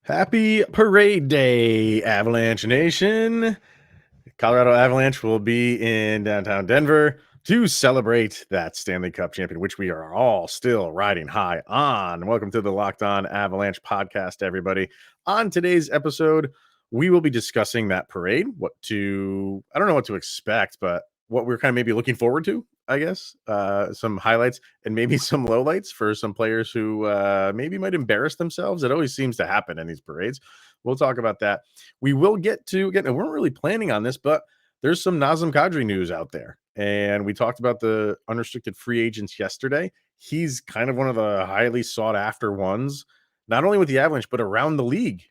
Happy Parade Day, Avalanche Nation. Colorado Avalanche will be in downtown Denver to celebrate that Stanley Cup champion, which we are all still riding high on. Welcome to the Locked On Avalanche podcast, everybody. On today's episode, we will be discussing that parade, I don't know what to expect, but what we're kind of maybe looking forward to, I guess. Some highlights and maybe some lowlights for some players who maybe might embarrass themselves. It always seems to happen in these parades. We'll talk about that. We will get to, again, we weren't really planning on this, but there's some Nazem Kadri news out there. And we talked about the unrestricted free agents yesterday. He's kind of one of the highly sought after ones, not only with the Avalanche, but around the league.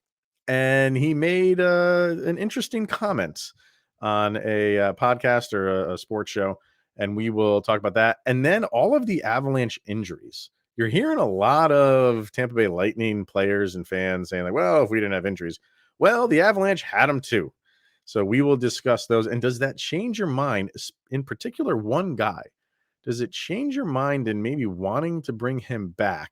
And he made an interesting comment on a podcast or a sports show. And we will talk about that. And then all of the Avalanche injuries. You're hearing a lot of Tampa Bay Lightning players and fans saying, like, well, if we didn't have injuries, well, the Avalanche had them too. So we will discuss those. And does that change your mind? In particular, one guy, does it change your mind in maybe wanting to bring him back?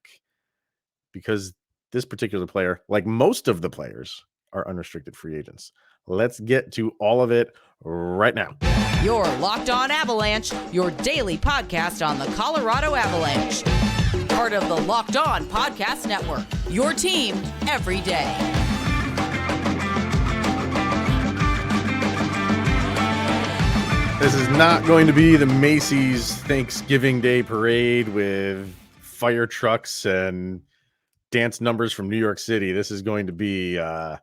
Because this particular player, like most of the players, are unrestricted free agents. Let's get to all of it right now. You're Locked On Avalanche, your daily podcast on the Colorado Avalanche. Part of the Locked On Podcast Network, your team every day. This is not going to be the Macy's Thanksgiving Day parade with fire trucks and dance numbers from New York City. This is going to be a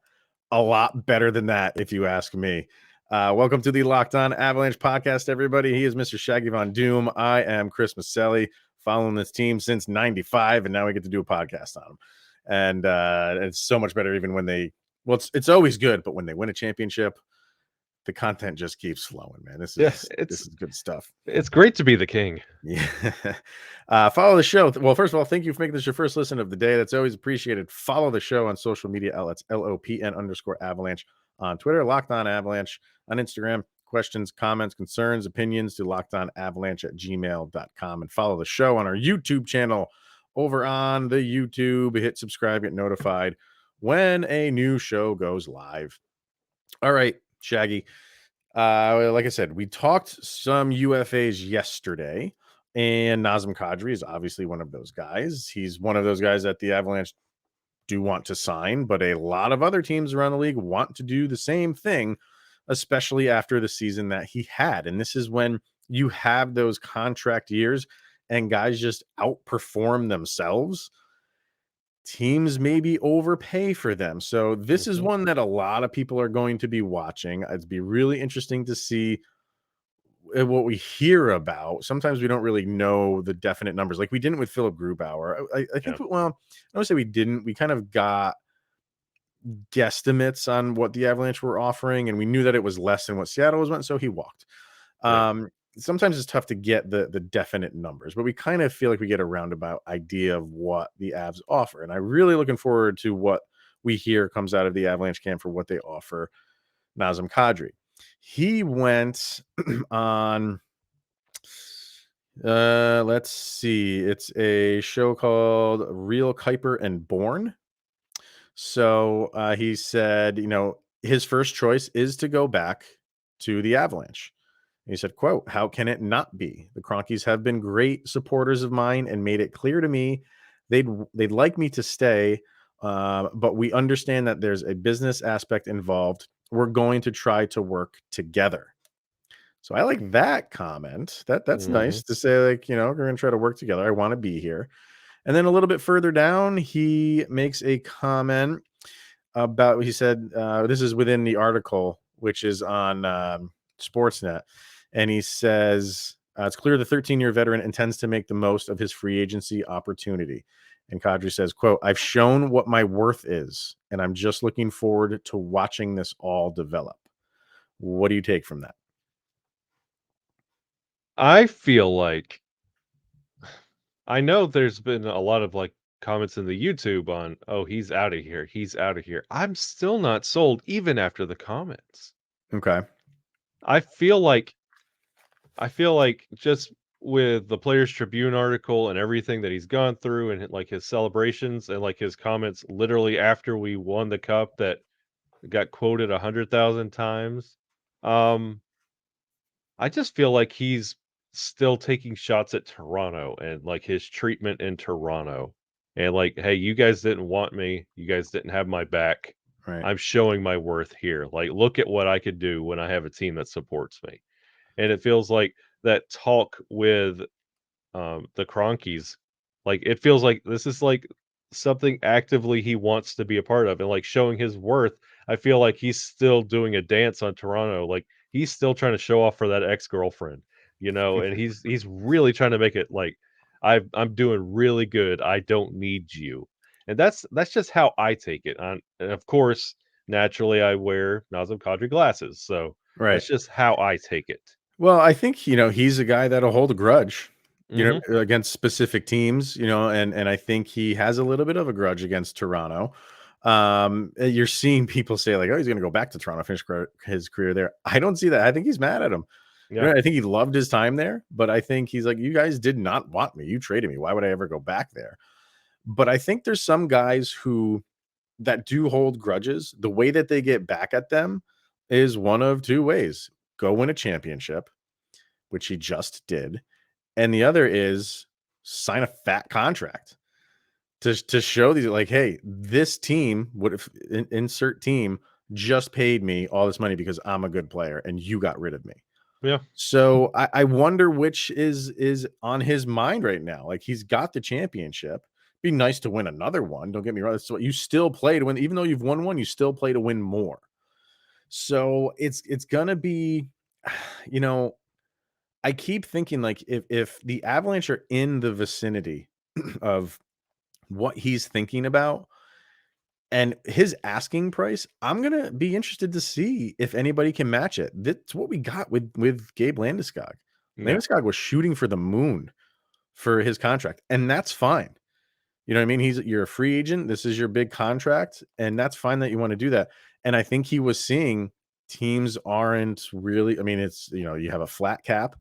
lot better than that, if you ask me. Welcome to the Locked On Avalanche podcast, everybody. He is Mr. Shaggy Von Doom. I am Chris Maselli, following this team since 95, and now we get to do a podcast on them. And it's so much better even when it's always good, but when they win a championship, the content just keeps flowing, man. This is good stuff. It's great to be the king. Yeah. Follow the show. Well, first of all, thank you for making this your first listen of the day. That's always appreciated. Follow the show on social media outlets, LOPN_Avalanche on Twitter, Locked On Avalanche on Instagram. Questions, comments, concerns, opinions to lockedonavalanche@gmail.com. And follow the show on our YouTube channel over on the YouTube. Hit subscribe, get notified when a new show goes live. All right, Shaggy. Like I said, we talked some UFAs yesterday, and Nazem Kadri is obviously one of those guys. He's one of those guys that the Avalanche do want to sign, but a lot of other teams around the league want to do the same thing, especially after the season that he had. And this is when you have those contract years and guys just outperform themselves. Teams maybe overpay for them. So this is one that a lot of people are going to be watching. It'd be really interesting to see what we hear about. Sometimes we don't really know the definite numbers, like we didn't with Philip Grubauer. I think, well, I don't say we didn't. We kind of got guesstimates on what the Avalanche were offering, and we knew that it was less than what Seattle was wanting, so he walked. Sometimes it's tough to get the definite numbers, but we kind of feel like we get a roundabout idea of what the Avs offer. And I'm really looking forward to what we hear comes out of the Avalanche camp for what they offer Nazem Kadri. He went on, let's see, it's a show called Real Kuemper and Born. So he said, his first choice is to go back to the Avalanche. He said, quote, "How can it not be? The Cronkies have been great supporters of mine and made it clear to me they'd like me to stay, but we understand that there's a business aspect involved. We're going to try to work together." So I like that comment. That's nice to say, like, we're going to try to work together. I want to be here. And then a little bit further down, he makes a comment about, he said, this is within the article, which is on Sportsnet. And he says, it's clear the 13-year veteran intends to make the most of his free agency opportunity. And Kadri says, quote, "I've shown what my worth is, and I'm just looking forward to watching this all develop." What do you take from that? I feel like, I know there's been a lot of comments in the YouTube on, oh, he's out of here. He's out of here. I'm still not sold even after the comments. Okay. I feel like just with the Players Tribune article and everything that he's gone through and like his celebrations and like his comments literally after we won the cup that got quoted 100,000 times. Um, I just feel like he's still taking shots at Toronto and like his treatment in Toronto. And like, hey, you guys didn't want me. You guys didn't have my back. Right. I'm showing my worth here. Like, look at what I could do when I have a team that supports me. And it feels like that talk with the Cronkies, like, it feels like this is, like, something actively he wants to be a part of and, like, showing his worth. I feel like he's still doing a dance on Toronto, like, he's still trying to show off for that ex-girlfriend, and he's really trying to make it like, I'm doing really good, I don't need you." And that's just how I take it, and of course, naturally, I wear Nazem Kadri glasses, so Right. that's just how I take it. Well, I think, he's a guy that'll hold a grudge, Mhm. against specific teams, and I think he has a little bit of a grudge against Toronto. You're seeing people say like, "Oh, he's going to go back to Toronto, finish his career there." I don't see that. I think he's mad at him. Yeah. I think he loved his time there, but I think he's like, "You guys did not want me. You traded me. Why would I ever go back there?" But I think there's some guys who that do hold grudges. The way that they get back at them is one of two ways: go win a championship, which he just did, and the other is sign a fat contract to show these like, hey, this team would have insert team just paid me all this money because I'm a good player and you got rid of me. Yeah. So I wonder which is on his mind right now. Like he's got the championship. Be nice to win another one. Don't get me wrong. So you still play to win, even though you've won one, you still play to win more. So it's gonna be, you know, I keep thinking like if the Avalanche are in the vicinity of what he's thinking about and his asking price, I'm gonna be interested to see if anybody can match it. That's what we got with Gabe Landeskog. Yeah. Landeskog was shooting for the moon for his contract, and that's fine. You know what I mean? You're a free agent. This is your big contract, and that's fine that you want to do that. And I think he was seeing teams aren't really. I mean, it's you have a flat cap.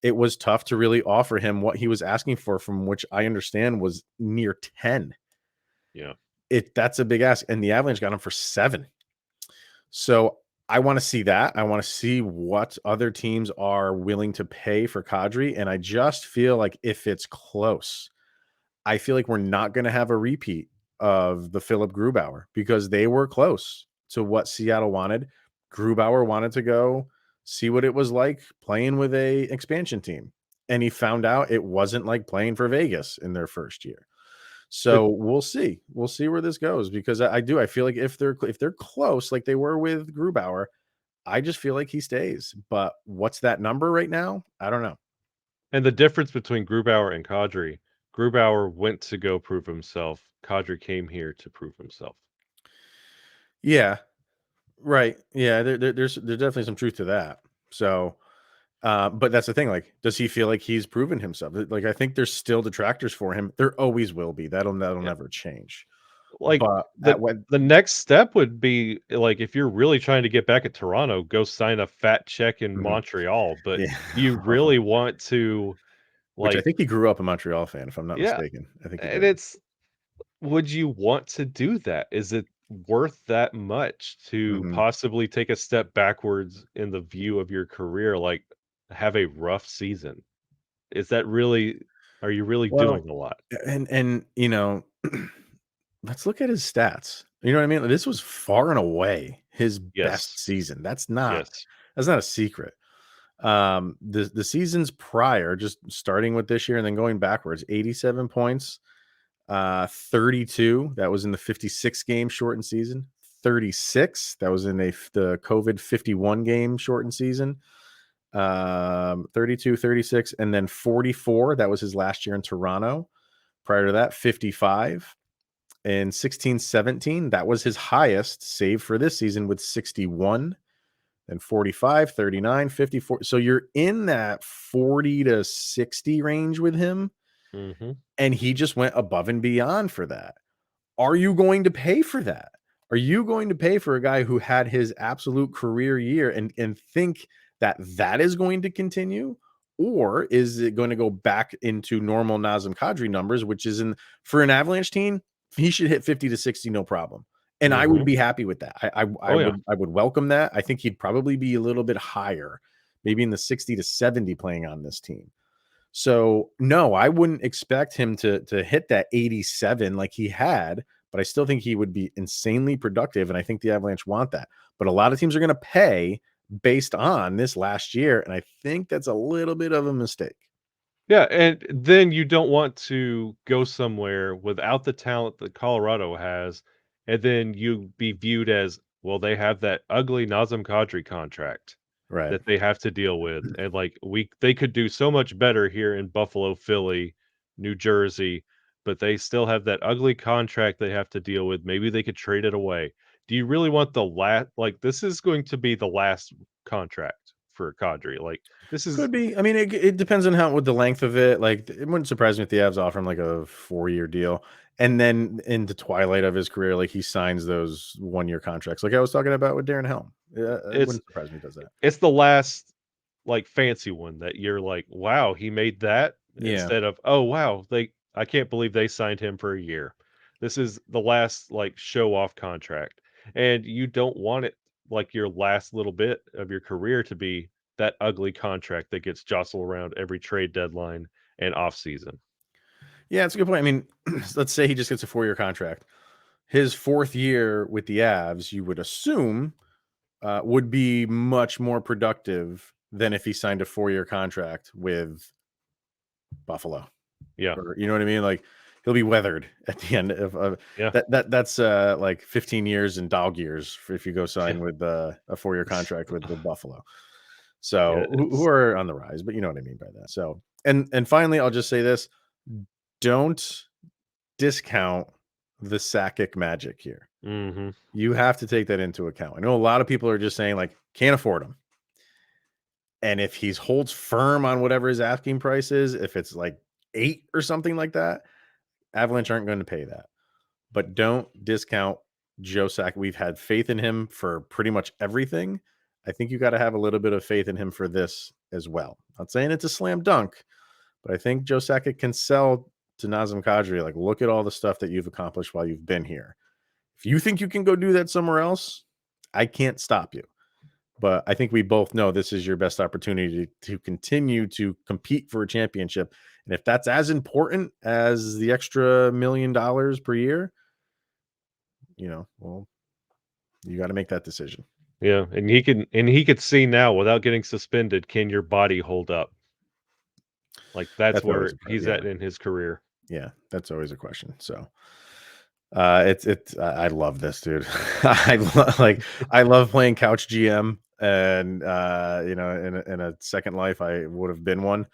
It was tough to really offer him what he was asking for, from which I understand was near 10. Yeah. That's a big ask, and the Avalanche got him for 7. So I want to see that. I want to see what other teams are willing to pay for Kadri, and I just feel like if it's close, I feel like we're not going to have a repeat of the Philip Grubauer because they were close to what Seattle wanted. Grubauer wanted to go see what it was like playing with a expansion team, and he found out it wasn't like playing for Vegas in their first year. But So we'll see. We'll see where this goes because I feel like if they're close like they were with Grubauer, I just feel like he stays. But what's that number right now? I don't know. and the difference between Grubauer and Kadri, Grubauer went to go prove himself. Kadri came here to prove himself. Yeah, right. Yeah, there's definitely some truth to that. So, but that's the thing. Like, does he feel like he's proven himself? Like, I think there's still detractors for him. There always will be. That'll Yeah. never change. Like But the at when the next step would be like if you're really trying to get back at Toronto, go sign a fat check in Mhm. Montreal. But Yeah, do you really want to which I like think he grew up a Montreal fan, if I'm not yeah, mistaken. I think he and did. it's would you want to do that? Is it worth that much to Mhm. possibly take a step backwards in the view of your career, like have a rough season? Is that really are you really Well, doing a lot? and let's look at his stats. You know what I mean? This was far and away his best Yes. season. That's not a secret. The seasons prior, just starting with this year and then going backwards, 87 points, 32, that was in the 56 game shortened season. 36, that was in the COVID 51 game shortened season. 32, 36, and then 44, that was his last year in Toronto. Prior to that, 55. In 16, 17, that was his highest save for this season with 61. Then 45, 39, 54. So you're in that 40 to 60 range with him, Mhm. and he just went above and beyond for that. Are you going to pay for that? Are you going to pay for a guy who had his absolute career year and think that is going to continue? Or is it going to go back into normal Nazem Kadri numbers, which is for an Avalanche team, he should hit 50 to 60, no problem. And I would be happy with that. I Oh, yeah. would welcome that. I think he'd probably be a little bit higher, maybe in the 60 to 70 playing on this team. So no, I wouldn't expect him to hit that 87 like he had, but I still think he would be insanely productive. And I think the Avalanche want that. But a lot of teams are going to pay based on this last year. And I think that's a little bit of a mistake. Yeah, and then you don't want to go somewhere without the talent that Colorado has, and then you be viewed as, well, they have that ugly Nazem Kadri contract Right. that they have to deal with, and like they could do so much better here in Buffalo, Philly, New Jersey, but they still have that ugly contract they have to deal with. Maybe they could trade it away. Do you really want the last? Like, this is going to be the last contract for Kadri. Like, this is Could be. I mean, it depends on what the length of it. Like, it wouldn't surprise me if the Avs offer him like a 4-year deal, and then in the twilight of his career, like he signs those 1-year contracts, like I was talking about with Darren Helm. Yeah, it it's wouldn't surprise me if he does that. it's the last, like, fancy one that you're like, "Wow, he made that," Yeah. instead of, "Oh, wow, I can't believe they signed him for a year." This is the last, like, show off contract, and you don't want it, like, your last little bit of your career to be that ugly contract that gets jostled around every trade deadline and off season. Yeah, it's a good point. I mean, let's say he just gets a 4-year contract. His 4th year with the Avs, you would assume, would be much more productive than if he signed a 4-year contract with Buffalo. Yeah, Or, you know what I mean? Like, he'll be weathered at the end of yeah, that's like 15 years and dog years if you go sign yeah, with a 4-year contract with Buffalo. yeah, So who it's are on the rise, but you know what I mean by that. So and finally, I'll just say this: don't discount the Sakic magic here. mhm. You have to take that into account. I know a lot of people are just saying like can't afford him. And if he holds firm on whatever his asking price is, if it's like 8 or something like that, Avalanche aren't going to pay that. But don't discount Joe Sakic. We've had faith in him for pretty much everything. I think you got to have a little bit of faith in him for this as well. Not saying it's a slam dunk, but I think Joe Sakic can sell to Nazem Kadri, like, look at all the stuff that you've accomplished while you've been here. If you think you can go do that somewhere else, I can't stop you. But I think we both know this is your best opportunity to continue to compete for a championship. And if that's as important as the extra $1 million per year, well, you got to make that decision. Yeah, and he could see now without getting suspended, can your body hold up? Like, that's That's always where a he's yeah, at in his career. yeah, that's always a question. So I love this, dude. I love playing couch GM, and in a second life I would have been one.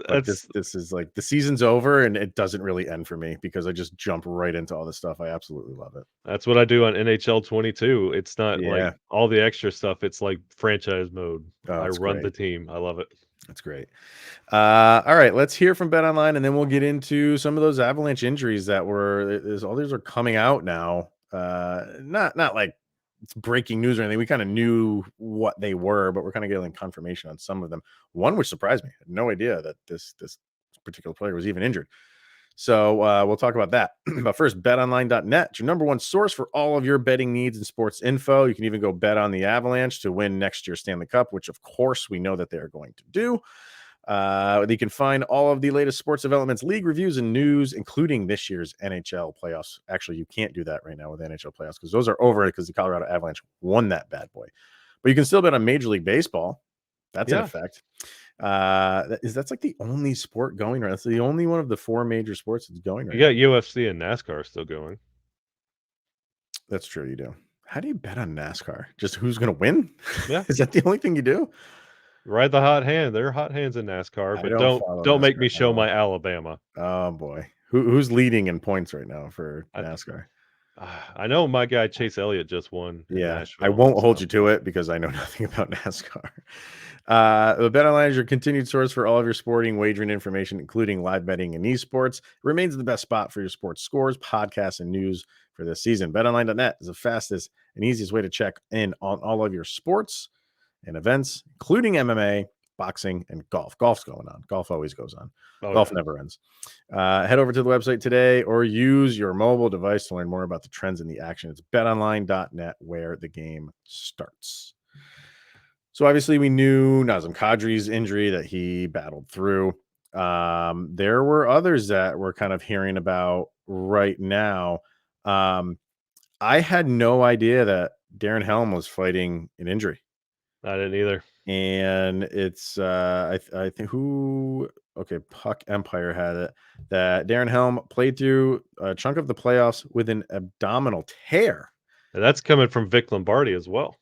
But That's this is like the season's over and it doesn't really end for me because I just jump right into all this stuff. I absolutely love it. That's what I do on NHL 22. It's not like Yeah. all the extra stuff, it's like franchise mode. Oh, I it's run the great. team. I love it. That's great. All right, let's hear from Bet Online, and then we'll get into some of those Avalanche injuries that all these are coming out now. Not like it's breaking news or anything. We kind of knew what they were, but we're kind of getting confirmation on some of them. One which surprised me. I had no idea that this particular player was even injured. So we'll talk about that. But first, betonline.net, it's your number one source for all of your betting needs and sports info. You can even go bet on the Avalanche to win next year's Stanley Cup, which of course we know that they are going to do. You can find all of the latest sports developments, league reviews, and news, including this year's NHL playoffs. Actually, you can't do that right now with NHL playoffs because those are over because the Colorado Avalanche won that bad boy. But you can still bet on Major League Baseball. That's in Yeah. effect. That's like the only sport going right. That's the only one of the 4 major sports that's going right You got now. UFC and NASCAR still going. That's true. You do. How do you bet on NASCAR? Just who's going to win? Yeah. Is that the only thing you do? Ride the hot hand. There are hot hands in NASCAR, I but don't follow don't make NASCAR me at show all. my Alabama. Oh boy, who's leading in points right now for I NASCAR? I know my guy Chase Elliott just won in Yeah, I Nashville. won't hold So you to it because I know nothing about NASCAR. The BetOnline is your continued source for all of your sporting wagering information, including live betting and esports. It remains the best spot for your sports scores, podcasts, and news for this season. BetOnline.net is the fastest and easiest way to check in on all of your sports and events, including MMA, boxing, and golf. Golf's going on. Golf always goes on. Oh, Golf yeah. never ends. Head over to the website today or use your mobile device to learn more about the trends in the action. It's betonline.net where the game starts. So obviously we knew Nazem Kadri's injury that he battled through. There were others that we're kind of hearing about right now. I had no idea that Darren Helm was fighting an injury. I didn't either. And it's I think Puck Empire had it that Darren Helm played through a chunk of the playoffs with an abdominal tear. And that's coming from Vic Lombardi as well.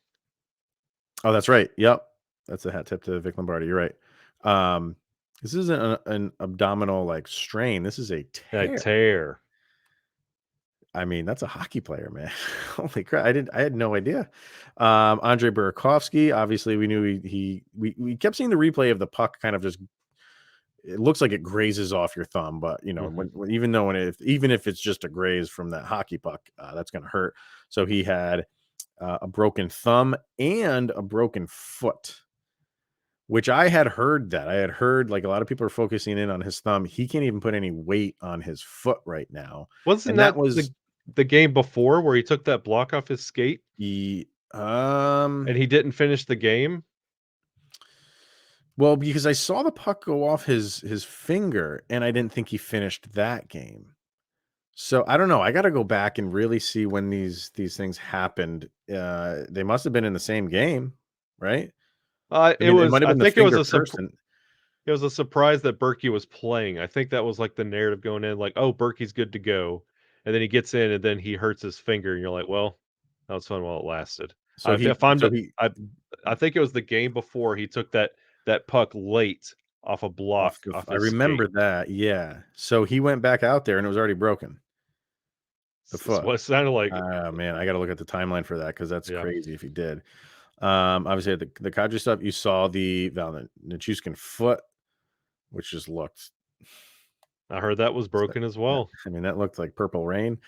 Oh, that's right. Yep. That's a hat tip to Vic Lombardi. You're right. This isn't an abdominal like strain. This is a A tear. tear. I mean, that's a hockey player, man. Holy crap. I had no idea. Andre Burakovsky, obviously we knew we kept seeing the replay of the puck kind of just, it looks like it grazes off your thumb, but you know, even if it's just a graze from that hockey puck, that's going to hurt. So he had a broken thumb and a broken foot, which I had heard like a lot of people are focusing in on his thumb. He can't even put any weight on his foot right now. Wasn't And that that was the game before where he took that block off his skate the and he didn't finish the game? well, because I saw the puck go off his finger and I didn't think he finished that game. So I don't know. I got to go back and really see when these things happened. They must have been in the same game, right? I It mean, it was might have I been the think it was finger a first. it was a surprise that Berkey was playing. I think that was like the narrative going in, like, oh, Berkey's good to go. And then he gets in and then he hurts his finger, and you're like, well, that was fun while it lasted. So If I'm so he I think it was the game before he took that puck late off a block off I his skate. remember that. Yeah. So he went back out there and it was already broken. The It's foot. what it sounded like. Oh man, I got to look at the timeline for that because that's Yeah. crazy if he did. Obviously the Kadri stuff. You saw the Nichushkin foot, which just looked. I heard that was broken as well. I mean, that looked like purple rain.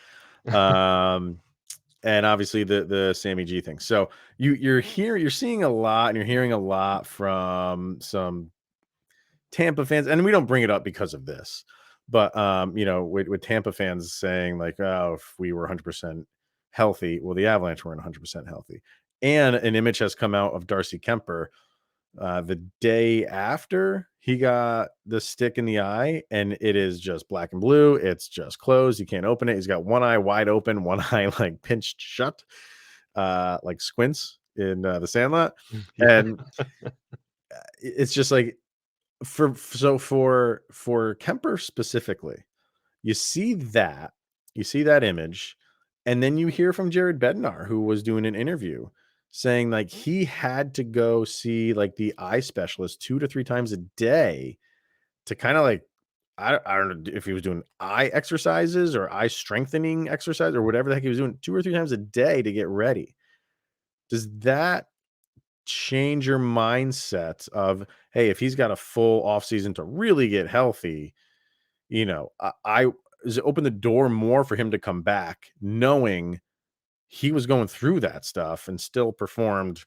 And obviously the Sammy G thing. So you're seeing a lot, and you're hearing a lot from some Tampa fans, and we don't bring it up because of this, but you know, with Tampa fans saying like, oh, if we were 100% healthy, well, the Avalanche weren't 100% healthy, and an image has come out of Darcy Kuemper the day after he got the stick in the eye, and it is just black and blue. It's just closed. You can't open it. He's got one eye wide open, one eye like pinched shut, like squints in the Sandlot, Yeah. and it's just like for Kemper specifically, you see that image, and then you hear from Jared Bednar, who was doing an interview saying like he had to go see like the eye specialist 2 to 3 times a day to kind of like I don't know if he was doing eye exercises or eye strengthening exercise or whatever the heck he was doing 2 or 3 times a day to get ready. Does that change your mindset of, hey, if he's got a full off season to really get healthy, you know, I does it open the door more for him to come back knowing he was going through that stuff and still performed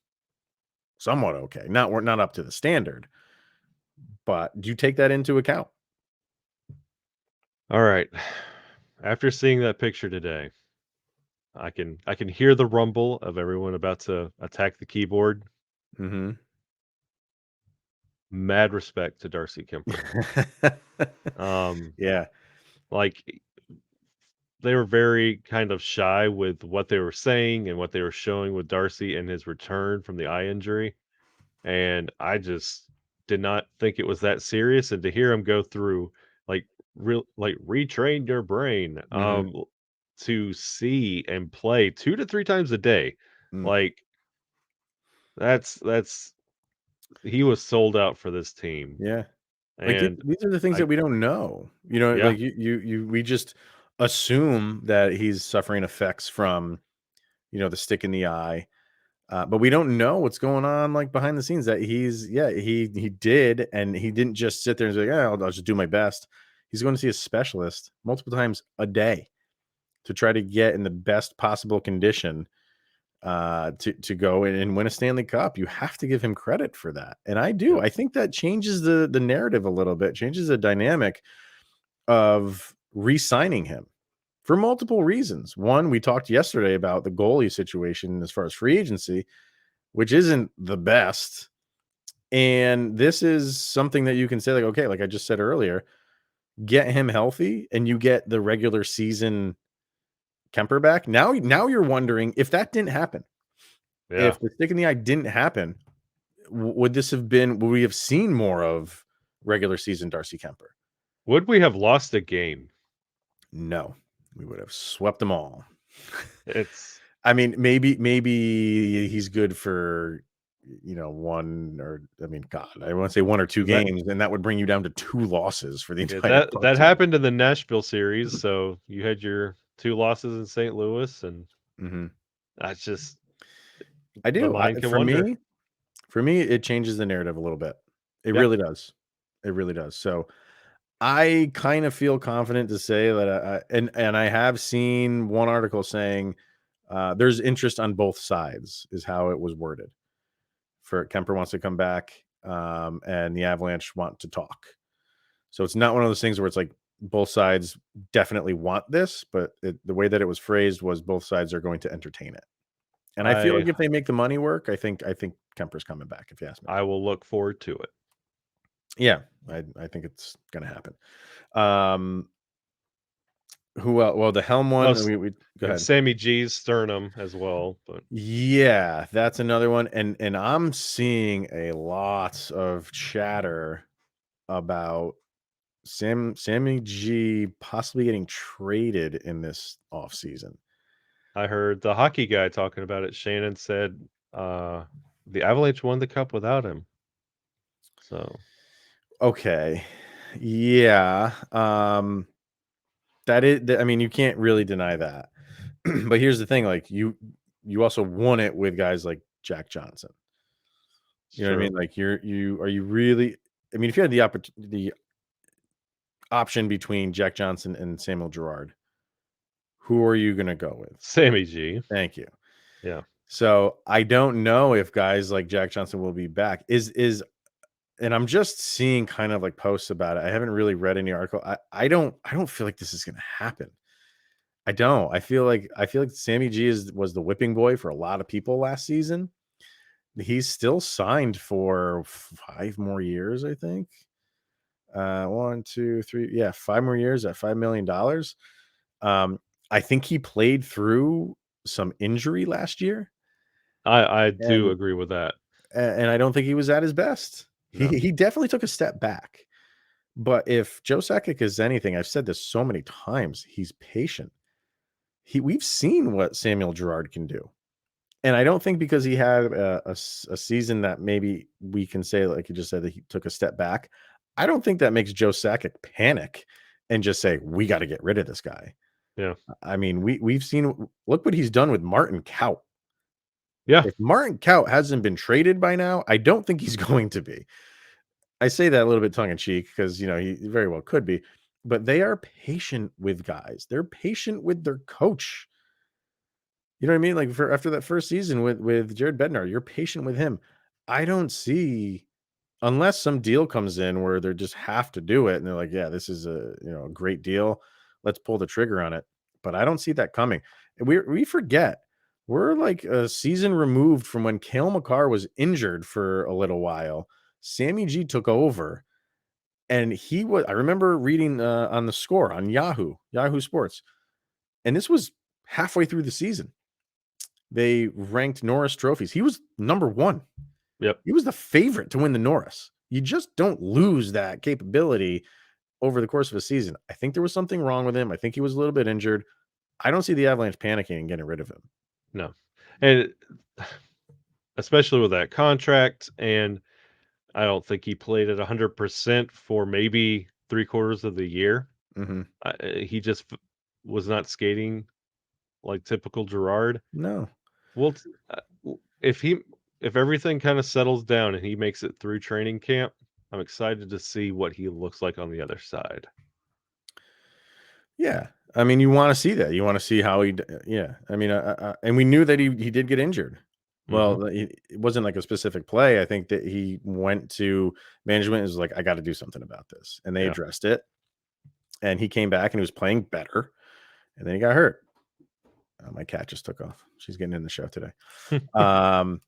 somewhat okay. We're not up to the standard, but do you take that into account? All right. After seeing that picture today, I can hear the rumble of everyone about to attack the keyboard. Mm-hmm. Mad respect to Darcy Kuemper. Um, Yeah. like they were very kind of shy with what they were saying and what they were showing with Darcy and his return from the eye injury. And I just did not think it was that serious. And to hear him go through like retrain your brain, Mm-hmm. to see and play 2 to 3 times a day, Mm. like that's he was sold out for this team. Yeah. Like And these are the things I that we don't know. You know, yeah, like we just assume that he's suffering effects from, you know, the stick in the eye. But we don't know what's going on like behind the scenes that he did, and he didn't just sit there and say, yeah, I'll just do my best. He's going to see a specialist multiple times a day to try to get in the best possible condition to go and win a Stanley Cup. You have to give him credit for that. And I do. Yeah. I think that changes the narrative a little bit, changes the dynamic of re-signing him for multiple reasons. One, we talked yesterday about the goalie situation as far as free agency, which isn't the best. And this is something that you can say, like, okay, like I just said earlier, get him healthy and you get the regular season Kemper back. Now you're wondering if that didn't happen. Yeah. If the stick in the eye didn't happen, would we have seen more of regular season Darcy Kuemper? Would we have lost a game? No, we would have swept them all. It's I mean, maybe he's good for, one or, I mean, God, I want to say 1 or 2 that games, and that would bring you down to 2 losses for the yeah, entire that season. happened in the Nashville series. So you had your 2 losses in St. Louis, and Mhm. that's just I the do. mind can For wonder. me, it changes the narrative a little bit. It Yeah, really does. It really does. So I kind of feel confident to say that, and I have seen one article saying there's interest on both sides, is how it was worded. For Kemper wants to come back, and the Avalanche want to talk. So it's not one of those things where it's like both sides definitely want this, but the way that it was phrased was both sides are going to entertain it. And I feel I like if they make the money work, I think Kemper's coming back, if you ask me. I will look forward to it. Yeah, I think it's gonna happen. Um, who else? Well, the Helm Oh, one, we go and ahead. Sammy G's sternum as well, but Yeah, that's another one. And I'm seeing a lot of chatter about Sammy G possibly getting traded in this offseason. I heard the hockey guy talking about it. Shannon said uh, the Avalanche won the cup without him. So Okay. Yeah. I mean, you can't really deny that. But here's the thing, like you also won it with guys like Jack Johnson. it's You know what I true. mean? Like are you really, I mean, if you had the option between Jack Johnson and Samuel Girard, who are you going to go with? Sammy G. Thank you. Yeah. So I don't know if guys like Jack Johnson will be back. And I'm just seeing kind of like posts about it. I haven't really read any article. I don't feel like this is going to happen. I don't. I feel like Sammy G was the whipping boy for a lot of people last season. He's still signed for 5 more years, I think. 1, 2, 3, yeah, 5 more years at $5 million. I think he played through some injury last year, I do and agree with that. and I don't think he was at his best. He No. he definitely took a step back. But if Joe Sakic is anything, I've said this so many times, he's patient. We've seen what Samuel Girard can do. And I don't think because he had a season that maybe we can say, like you just said, that he took a step back. I don't think that makes Joe Sakic panic and just say, we got to get rid of this guy. Yeah. I mean, we've seen, look what he's done with Martin Kaut. Yeah. If Martin Kaut hasn't been traded by now, I don't think he's going to be. I say that a little bit tongue in cheek because, he very well could be, but they are patient with guys. They're patient with their coach. You know what I mean? Like for after that first season with Jared Bednar, you're patient with him. I don't see, unless some deal comes in where they just have to do it and they're like, yeah, this is a great deal. Let's pull the trigger on it. But I don't see that coming. And we forget we're like a season removed from when Cale Makar was injured for a little while. Sammy G took over, and I remember reading on the score on Yahoo Sports, and this was halfway through the season. They ranked Norris trophies. He was number 1. Yep. He was the favorite to win the Norris. You just don't lose that capability over the course of a season. I think there was something wrong with him. I think he was a little bit injured. I don't see the Avalanche panicking and getting rid of him. No. And especially with that contract, and I don't think he played at 100% for maybe 3/4 of the year. Mhm. He just was not skating like typical Gerard. No. Well, if everything kind of settles down and he makes it through training camp, I'm excited to see what he looks like on the other side. Yeah. I mean, you want to see that. You want to see how yeah. I mean, and we knew that he did get injured. Mhm. Well, it wasn't like a specific play. I think that he went to management and was like, I got to do something about this, and they Yeah. addressed it. And he came back and he was playing better, and then he got hurt. My cat just took off. She's getting in the show today. Um,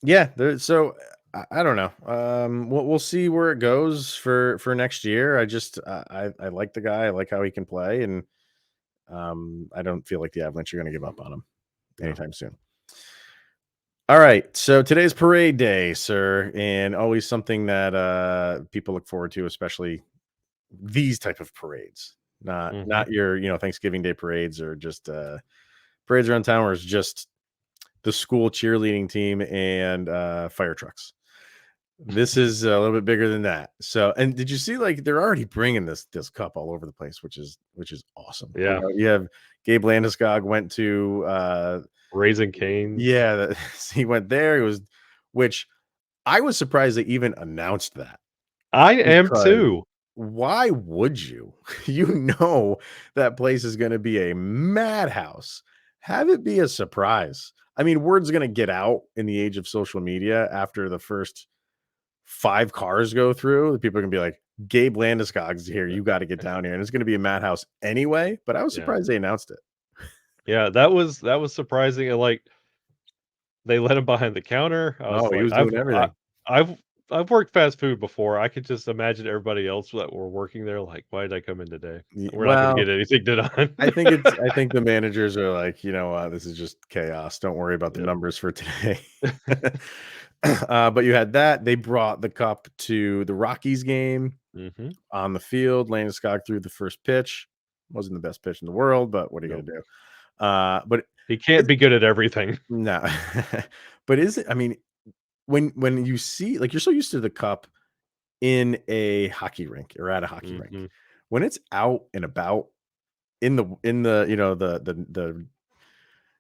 yeah. So I don't know. We'll see where it goes for next year. I like the guy. I like how he can play, and I don't feel like the Avalanche are going to give up on him No. anytime soon. All right. So today's parade day, sir, and always something that people look forward to, especially these type of parades. Mhm. Not your, Thanksgiving Day parades or just parades around town where it's just the school cheerleading team and fire trucks. This is a little bit bigger than that. So, and did you see like they're already bringing this cup all over the place, which is awesome. Yeah. You have Gabe Landeskog went to Raising Cane's. yeah, he went there. It was which I was surprised they even announced that I am because too. why would you? You know that place is going to be a madhouse. Have it be a surprise. I mean, word's going to get out in the age of social media after the first 5 cars go through. People are going to be like, Gabe Landeskog's here. You got to get down here. And it's going to be a madhouse anyway. But I was Yeah. surprised they announced it. Yeah, that was surprising, and, like, they let him behind the counter. I was Oh, he like, was doing everything. I've I've worked fast food before. I could just imagine everybody else that were working there like, "Why did I come in today? We're not gonna Well, get anything done." I think the managers are like, you know what, this is just chaos. Don't worry about the Yep. numbers for today. But you had that. They brought the cup to the Rockies game Mhm. on the field. Landeskog threw the first pitch. Wasn't the best pitch in the world, but what are you Nope. gonna do? But He can't be good at everything. no. But is it? I mean, when you see like you're so used to the cup in a hockey rink or at a hockey rink, Mhm. when it's out and about in the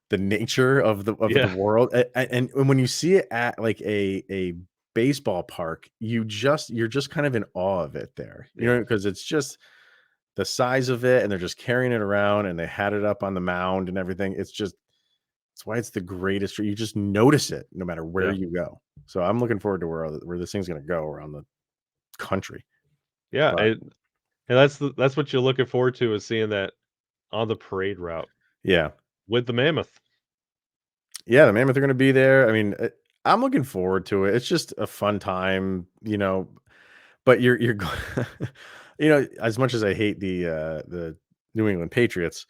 the nature of the Yeah. world, and when you see it at like a baseball park, you're just kind of in awe of it there, Yeah. because it's just the size of it, and they're just carrying it around, and they had it up on the mound and everything. It's why it's the greatest. You just notice it no matter where Yeah. you go. So I'm looking forward to where this thing's going to go around the country. Yeah, But and that's what you're looking forward to is seeing that on the parade route yeah, with the mammoth. yeah, the Mammoth are going to be there. I mean, I'm looking forward to it. It's just a fun time, But you're go as much as I hate the New England Patriots,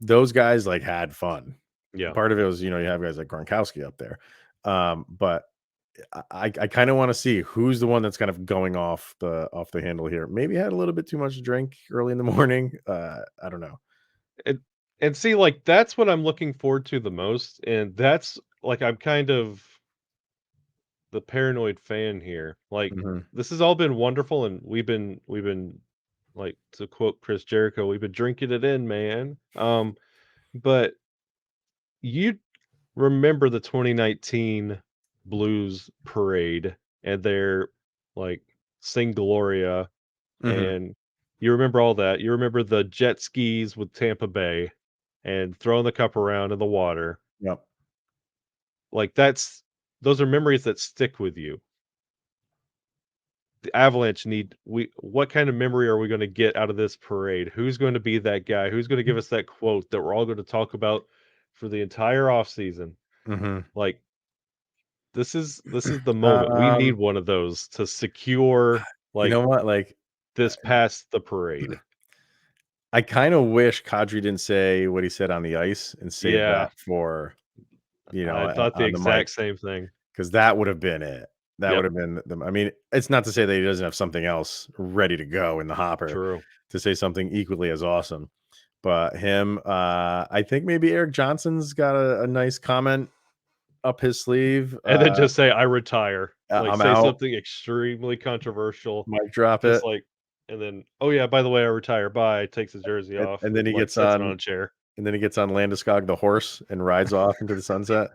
those guys, like, had fun. Yeah. Part of it was, you have guys like Gronkowski up there. But I kinda wanna see who's the one that's kind of going off the handle here. Maybe had a little bit too much to drink early in the morning. I don't know. And and see, like, that's what I'm looking forward to the most, and that's like, I'm kind of the paranoid fan here. Like, Mhm, this has all been wonderful, and we've been like, to quote Chris Jericho, "We've been drinking it in, man." But you remember the 2019 Blues parade and their, like, Sing Gloria, mhm, and you remember all that. You remember the jet skis with Tampa Bay and throwing the cup around in the water. yep, Like, those are memories that stick with you. The Avalanche need we what kind of memory are we gonna get out of this parade? Who's going to be that guy? Who's gonna give us that quote that we're all gonna talk about for the entire offseason? mhm. Like, this is the moment. We need Um, one of those to secure, you like, know what? Like, this past the parade. I kinda wish Kadri didn't say what he said on the ice and save Yeah, that for, I thought the on the mic, exact same thing. because that would have been it. That would Yep, have been the I mean, it's not to say that he doesn't have something else ready to go in the hopper true. to say something equally as awesome, but him, I think maybe Eric Johnson's got a nice comment up his sleeve, And then just say, "I retire." Like, "I'm say out, something extremely controversial, mic drop just it," like and then, "Oh, yeah, by the way, I retire. Bye." Takes his jersey off and then and, he like, gets sits it on on a chair. Landeskog the horse and rides off into the sunset.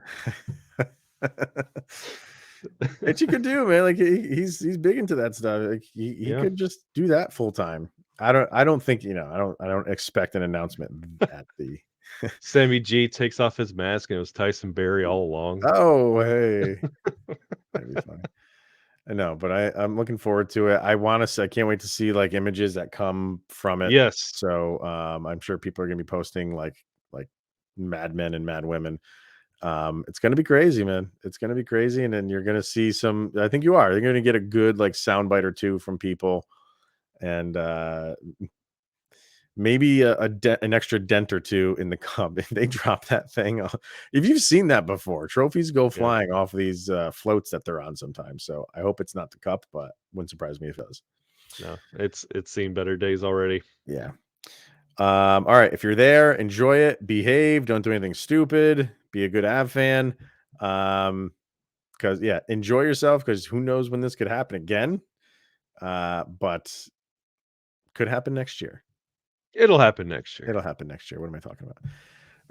Which you could do, man. Like he's big into that stuff. Like he Yeah. could just do that full time. I don't think, I don't expect an announcement at the Sammy G takes off his mask and it was Tyson Berry all along. Oh, hey. That'd be funny. I know, but I'm looking forward to it. I can't wait to see like images that come from it. Yes. So I'm sure people are gonna be posting like mad men and mad women. It's gonna be crazy, man. It's gonna be crazy, and then you're gonna see some. I think you are. You're gonna get a good like soundbite or two from people, and maybe an extra dent or two in the cup if they drop that thing. If you've seen that before, trophies go Yeah. flying off these floats that they're on sometimes. So I hope it's not the cup, but wouldn't surprise me if it does. No, it's seen better days already. Yeah. All right. If you're there, enjoy it. Behave. Don't do anything stupid. Be a good Av fan. Because enjoy yourself. Because who knows when this could happen again? But could happen next year. It'll happen next year. It'll happen next year. What am I talking about?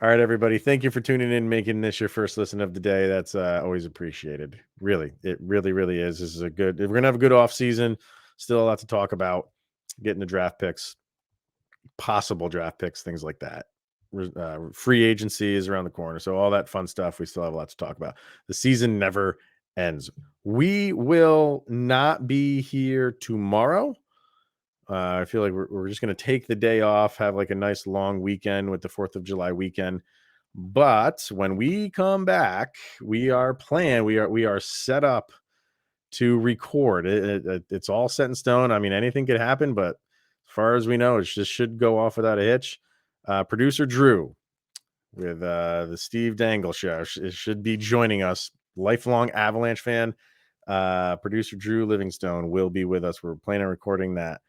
All right, everybody. Thank you for tuning in, making this your first listen of the day. That's always appreciated. Really, it really, really is. This is we're gonna have a good off season. Still a lot to talk about. Getting the draft picks, possible draft picks, things like that. Free agency is around the corner, so all that fun stuff. We still have a lot to talk about. The season never ends. We will not be here tomorrow. I feel like we're just going to take the day off, have like a nice long weekend with the 4th of July weekend. But when we come back, we are set up to record. It's all set in stone. I mean, anything could happen, but as far as we know, it just should go off without a hitch. Producer Drew with the Steve Dangle Show should be joining us. Lifelong Avalanche fan. Producer Drew Livingstone will be with us. We're planning on recording that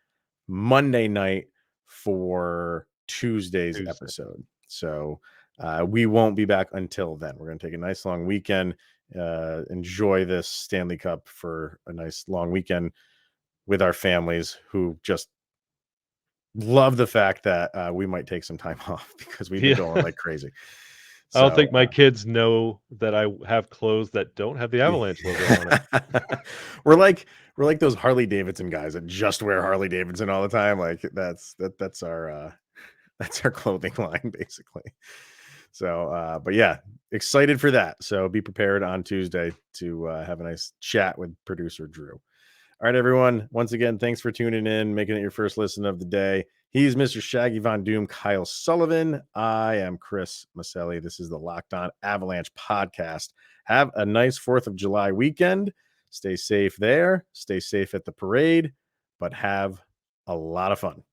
Monday night for Tuesday's episode. So we won't be back until then. We're going to take a nice long weekend, enjoy this Stanley Cup for a nice long weekend with our families who just love the fact that we might take some time off because we've been going like crazy. I don't think my kids know that I have clothes that don't have the Avalanche logo on it. We're like those Harley Davidson guys that just wear Harley Davidson all the time. Like that's our clothing line basically. So but yeah, excited for that. So be prepared on Tuesday to have a nice chat with producer Drew. All right, everyone. Once again, thanks for tuning in, making it your first listen of the day. He's Mr. Shaggy Von Doom, Kyle Sullivan. I am Chris Maselli. This is the Locked On Avalanche podcast. Have a nice 4th of July weekend. Stay safe there. Stay safe at the parade, but have a lot of fun.